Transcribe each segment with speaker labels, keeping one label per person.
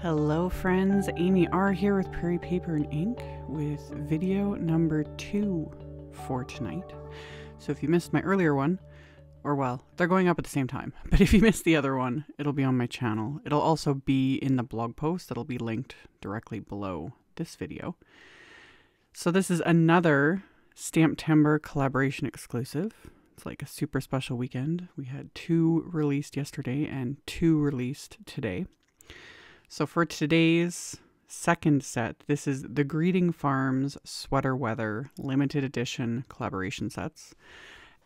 Speaker 1: Hello friends, AmyR here with Prairie Paper and Ink with video number 2 for tonight. So if you missed my earlier one, or well, they're going up at the same time, but if you missed the other one, it'll be on my channel. It'll also be in the blog post that'll be linked directly below this video. So this is another STAMPtember collaboration exclusive. It's like a super special weekend. We had 2 released yesterday and 2 released today. So for today's second set, this is the Greeting Farms Sweater Weather limited edition collaboration sets.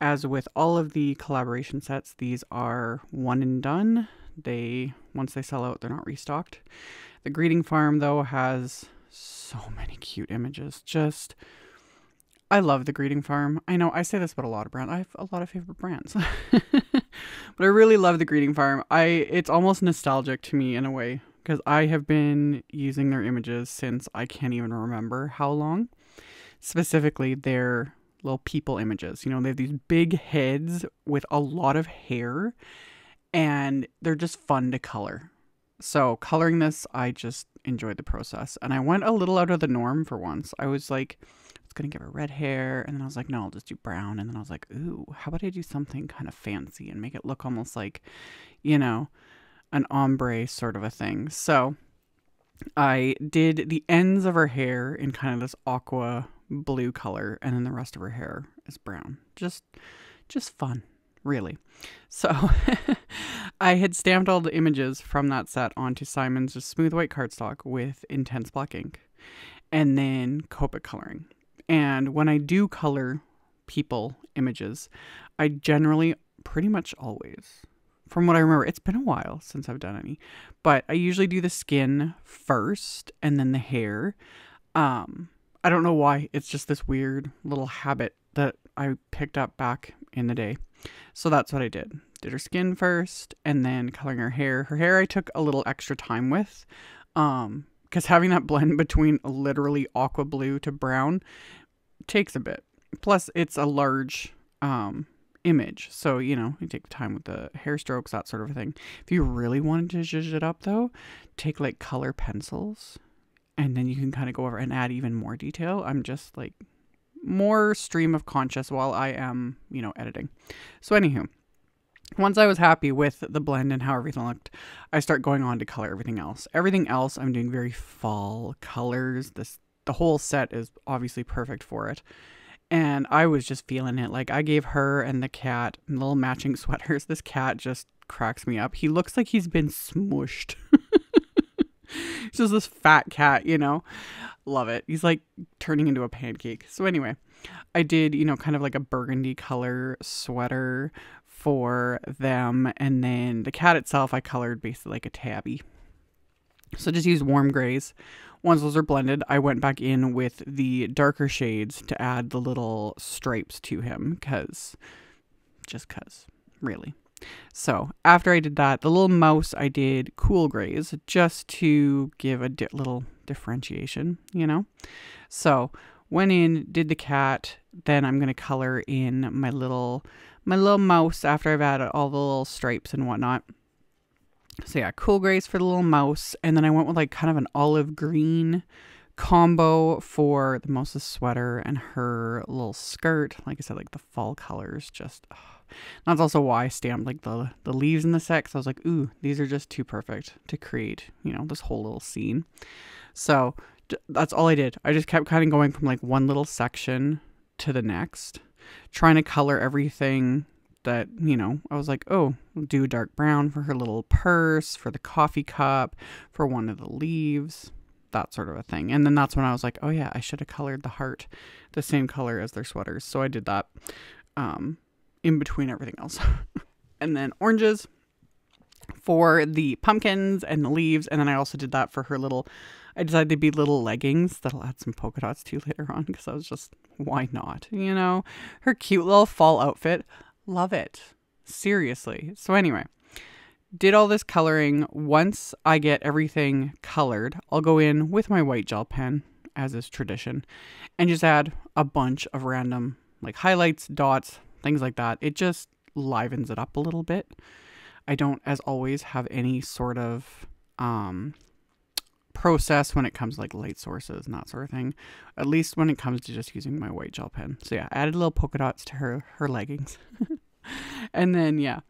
Speaker 1: As with all of the collaboration sets, these are one and done. Once they sell out, they're not restocked. The Greeting Farm though has so many cute images. I love the Greeting Farm. I know I say this about a lot of brands. I have a lot of favorite brands. But I really love the Greeting Farm. It's almost nostalgic to me in a way, because I have been using their images since I can't even remember how long. Specifically, their little people images. You know, they have these big heads with a lot of hair, and they're just fun to color. So coloring this, I just enjoyed the process. And I went a little out of the norm for once. I was like, I was going to give her red hair, and then I was like, no, I'll just do brown. And then I was like, ooh, how about I do something kind of fancy and make it look almost like, you know, an ombre sort of a thing. So I did the ends of her hair in kind of this aqua blue color, and then the rest of her hair is brown. Just fun, really. So I had stamped all the images from that set onto Simon's just smooth white cardstock with intense black ink, and then Copic coloring. And when I do color people images, I generally pretty much always, from what I remember, it's been a while since I've done any, but I usually do the skin first and then the hair. I don't know why. It's just this weird little habit that I picked up back in the day. So that's what I did. Did her skin first and then coloring her hair. Her hair I took a little extra time with, because having that blend between literally aqua blue to brown takes a bit. Plus it's a large image, so you know, you take the time with the hair strokes, that sort of thing. If you really wanted to zhuzh it up though, take like color pencils, and then you can kind of go over and add even more detail. I'm just like more stream of conscious while I am, you know, editing. So anywho, once I was happy with the blend and how everything looked, I start going on to color everything else. Everything else I'm doing very fall colors. The whole set is obviously perfect for it. And I was just feeling it. Like, I gave her and the cat little matching sweaters. This cat just cracks me up. He looks like he's been smooshed. He's just this fat cat, you know. Love it. He's like turning into a pancake. So anyway, I did, you know, kind of like a burgundy color sweater for them. And then the cat itself, I colored basically like a tabby. So just use warm grays. Once those are blended, I went back in with the darker shades to add the little stripes to him, just cause, really. So after I did that, the little mouse, I did cool grays just to give a little differentiation, you know? So went in, did the cat, then I'm going to color in my little mouse after I've added all the little stripes and whatnot. So yeah, cool grays for the little mouse. And then I went with like kind of an olive green combo for the mouse's sweater and her little skirt. Like I said, like the fall colors, that's also why I stamped like the leaves in the set. So I was like, ooh, these are just too perfect to create, you know, this whole little scene. So that's all I did. I just kept kind of going from like one little section to the next, trying to color everything that, you know, I was like, oh, we'll do dark brown for her little purse, for the coffee cup, for one of the leaves, that sort of a thing. And then that's when I was like, oh yeah, I should have colored the heart the same color as their sweaters. So I did that in between everything else. And then oranges for the pumpkins and the leaves. And then I also did that for her I decided to be little leggings that'll add some polka dots to later on, because I was just, why not? You know, her cute little fall outfit. Love it. Seriously. So anyway, did all this coloring. Once I get everything colored, I'll go in with my white gel pen, as is tradition, and just add a bunch of random like highlights, dots, things like that. It just livens it up a little bit. I don't, as always, have any sort of process when it comes to like light sources and that sort of thing. At least when it comes to just using my white gel pen. So yeah, added little polka dots to her leggings. And then yeah,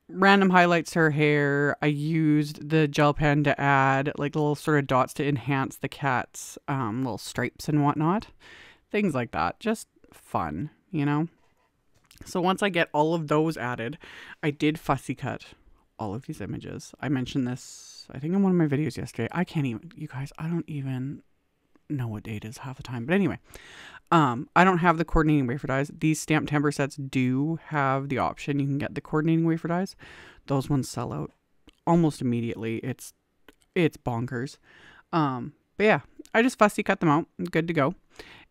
Speaker 1: random highlights to her hair. I used the gel pen to add like little sort of dots to enhance the cat's little stripes and whatnot. Things like that. Just fun, you know? So once I get all of those added, I did fussy cut all of these images. I mentioned this, I think in one of my videos yesterday. I can't even, you guys, I don't even know what date it is half the time. But anyway, I don't have the coordinating wafer dies. These STAMPtember sets do have the option. You can get the coordinating wafer dies. Those ones sell out almost immediately. It's bonkers. But yeah, I just fussy cut them out. Good to go.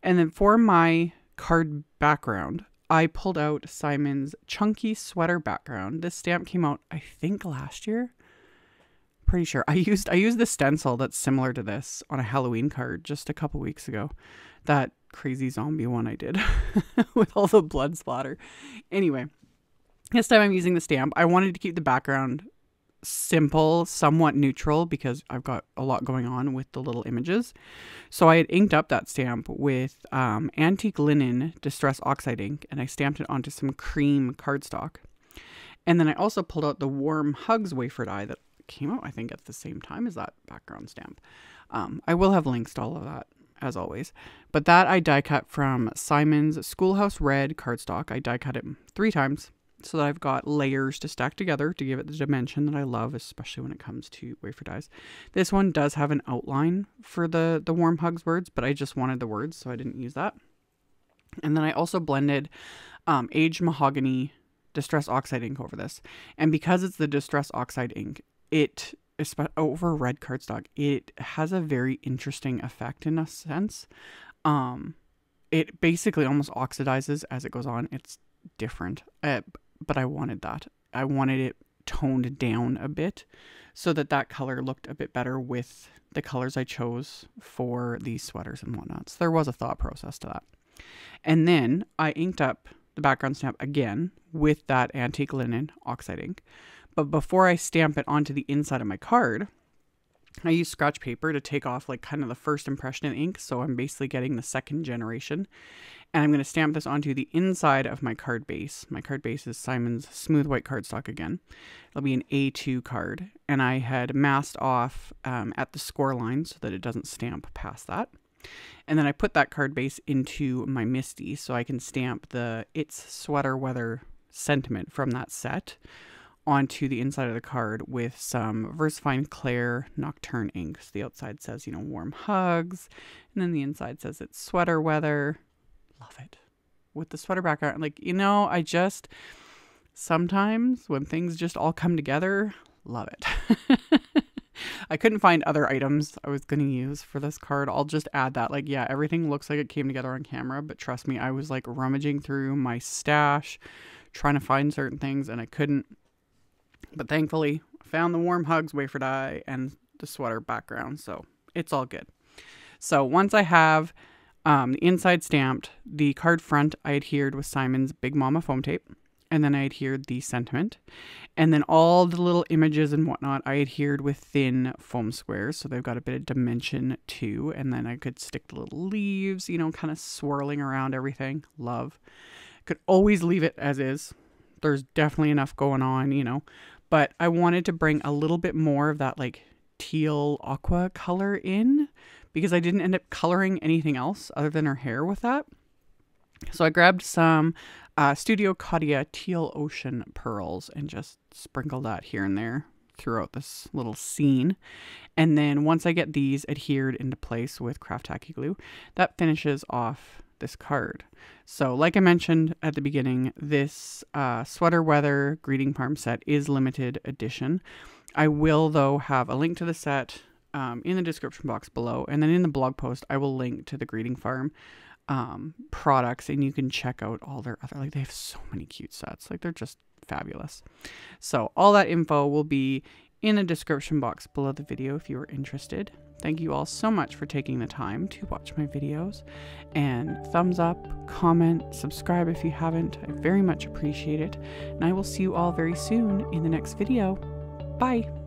Speaker 1: And then for my card background, I pulled out Simon's Chunky Sweater background. This stamp came out, I think, last year. Pretty sure. I used the stencil that's similar to this on a Halloween card just a couple weeks ago. That crazy zombie one I did with all the blood splatter. Anyway, this time I'm using the stamp. I wanted to keep the background simple, somewhat neutral, because I've got a lot going on with the little images. So I had inked up that stamp with antique linen distress oxide ink, and I stamped it onto some cream cardstock. And then I also pulled out the Warm Hugs wafer die that came out, I think, at the same time as that background stamp. I will have links to all of that, as always. But that I die cut from Simon's Schoolhouse Red cardstock. I die cut it 3 times so that I've got layers to stack together to give it the dimension that I love, especially when it comes to wafer dies. This one does have an outline for the Warm Hugs words, but I just wanted the words, so I didn't use that. And then I also blended aged mahogany distress oxide ink over this. And because it's the distress oxide ink, it, over red cardstock, it has a very interesting effect in a sense. It basically almost oxidizes as it goes on. It's different, but I wanted that. I wanted it toned down a bit so that color looked a bit better with the colors I chose for these sweaters and whatnot. So there was a thought process to that. And then I inked up the background stamp again with that antique linen oxide ink. But before I stamp it onto the inside of my card, I use scratch paper to take off like kind of the first impression of ink. So I'm basically getting the second generation. And I'm going to stamp this onto the inside of my card base. My card base is Simon's Smooth White cardstock again. It'll be an A2 card. And I had masked off at the score line so that it doesn't stamp past that. And then I put that card base into my MISTI so I can stamp the It's Sweater Weather sentiment from that set onto the inside of the card with some VersaFine Claire Nocturne ink. So the outside says, you know, Warm Hugs. And then the inside says it's Sweater Weather. Love it. With the sweater background, like, you know, I just, sometimes when things just all come together, love it. I couldn't find other items I was going to use for this card. I'll just add that. Like, yeah, everything looks like it came together on camera, but trust me, I was like rummaging through my stash, trying to find certain things, and I couldn't. But thankfully, I found the Warm Hugs wafer die and the sweater background, so it's all good. So once I have the inside stamped, the card front I adhered with Simon's Big Mama foam tape, and then I adhered the sentiment, and then all the little images and whatnot I adhered with thin foam squares, so they've got a bit of dimension too. And then I could stick the little leaves, you know, kind of swirling around everything. Love. Could always leave it as is. There's definitely enough going on, you know, but I wanted to bring a little bit more of that like teal aqua color in, because I didn't end up coloring anything else other than her hair with that. So I grabbed some Studio Claudia Teal Ocean pearls and just sprinkled that here and there throughout this little scene. And then once I get these adhered into place with Craft Tacky glue, that finishes off this card. So like I mentioned at the beginning, this Sweater Weather Greeting Farm set is limited edition. I will, though, have a link to the set in the description box below, and then in the blog post I will link to the Greeting Farm products, and you can check out all their other, like, they have so many cute sets, like they're just fabulous. So all that info will be in the description box below the video if you are interested. Thank you all so much for taking the time to watch my videos, and thumbs up, comment, subscribe if you haven't. I very much appreciate it, and I will see you all very soon in the next video. Bye!